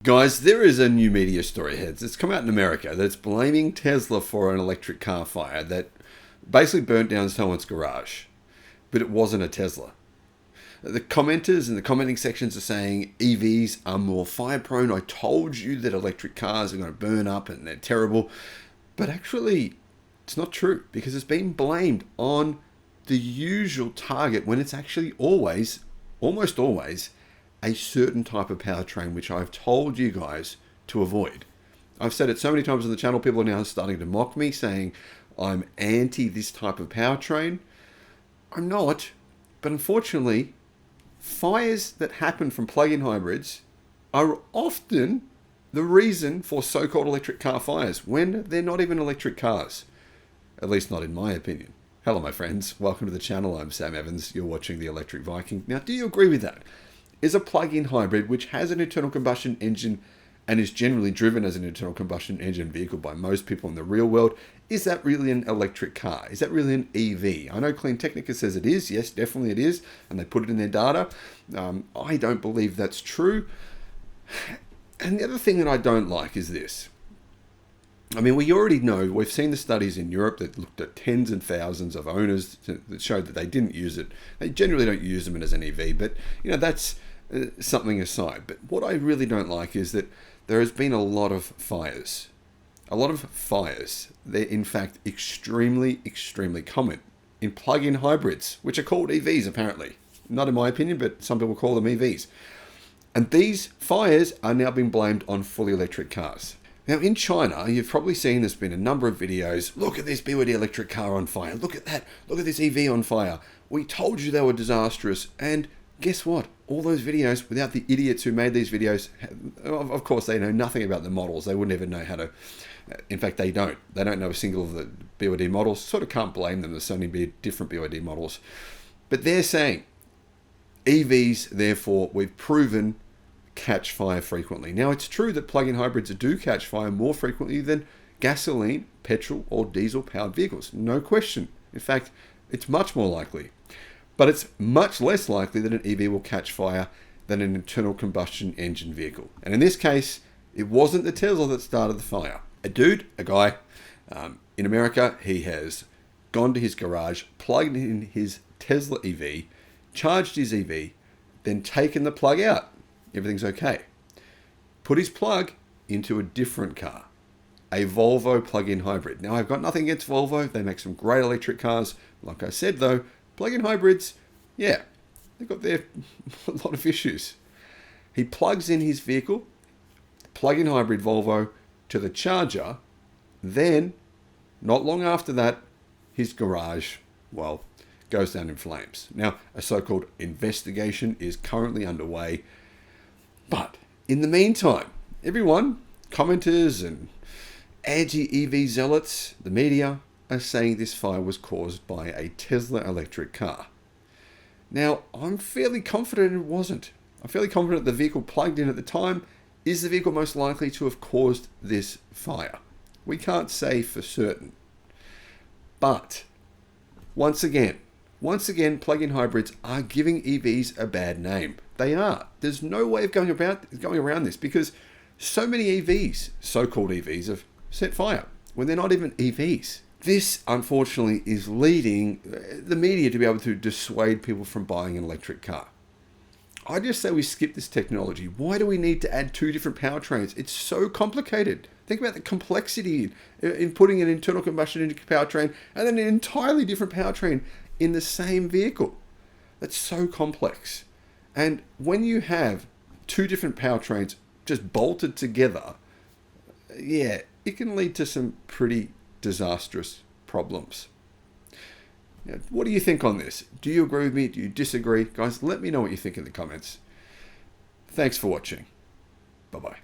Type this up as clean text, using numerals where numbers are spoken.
Guys, there is a new media story here. It's come out in America that's blaming Tesla for an electric car fire that basically burnt down someone's garage. But it wasn't a Tesla. The commenters in the commenting sections are saying EVs are more fire prone. I told you that electric cars are going to burn up and they're terrible. But actually, it's not true because it's been blamed on the usual target when it's actually always, almost always, a certain type of powertrain, which I've told you guys to avoid. I've said it so many times on the channel, people are now starting to mock me, saying I'm anti this type of powertrain. I'm not, but unfortunately, fires that happen from plug-in hybrids are often the reason for so-called electric car fires, when they're not even electric cars. At least not in my opinion. Hello, my friends. Welcome to the channel. I'm Sam Evans. You're watching the Electric Viking. Now, do you agree with that? Is a plug-in hybrid, which has an internal combustion engine and is generally driven as an internal combustion engine vehicle by most people in the real world, is that really an electric car? Is that really an EV? I know Clean Technica says it is. Yes, definitely it is. And they put it in their data. I don't believe that's true. And the other thing that I don't like is this. I mean, we already know, we've seen the studies in Europe that looked at tens and thousands of owners that showed that they didn't use it. They generally don't use them as an EV, but you know, that's something aside. But what I really don't like is that there has been a lot of fires. A lot of fires. They're in fact extremely, extremely common in plug-in hybrids, which are called EVs apparently. Not in my opinion, but some people call them EVs. And these fires are now being blamed on fully electric cars. Now in China, you've probably seen there's been a number of videos. Look at this BYD electric car on fire. Look at that. Look at this EV on fire. We told you they were disastrous. And guess what? All those videos, without the idiots who made these videos, of course, they know nothing about the models. They wouldn't even know how to. In fact, they don't. They don't know a single of the BYD models. Sort of can't blame them. There's so many different BYD models. But they're saying EVs, therefore, we've proven catch fire frequently. Now, it's true that plug-in hybrids do catch fire more frequently than gasoline, petrol, or diesel-powered vehicles. No question. In fact, it's much more likely. But it's much less likely that an EV will catch fire than an internal combustion engine vehicle. And in this case, it wasn't the Tesla that started the fire. A guy in America, he has gone to his garage, plugged in his Tesla EV, charged his EV, then taken the plug out. Everything's okay. Put his plug into a different car, a Volvo plug-in hybrid. Now, I've got nothing against Volvo. They make some great electric cars. Like I said, though, plug-in hybrids, yeah, they've got a lot of issues. He plugs in his vehicle, plug-in hybrid Volvo, to the charger. Then, not long after that, his garage, well, goes down in flames. Now, a so-called investigation is currently underway. But in the meantime, everyone, commenters and anti-EV zealots, the media, are saying this fire was caused by a Tesla electric car. Now, I'm fairly confident it wasn't. I'm fairly confident the vehicle plugged in at the time is the vehicle most likely to have caused this fire. We can't say for certain. But, once again, plug-in hybrids are giving EVs a bad name. They are. There's no way of going around this because so many EVs, so-called EVs, have set fire when they're not even EVs. This, unfortunately, is leading the media to be able to dissuade people from buying an electric car. I just say we skip this technology. Why do we need to add two different powertrains? It's so complicated. Think about the complexity in putting an internal combustion engine powertrain and then an entirely different powertrain in the same vehicle. That's so complex. And when you have two different powertrains just bolted together, yeah, it can lead to some pretty disastrous problems. Now, what do you think on this? Do you agree with me? Do you disagree? Guys, let me know what you think in the comments. Thanks for watching. Bye-bye.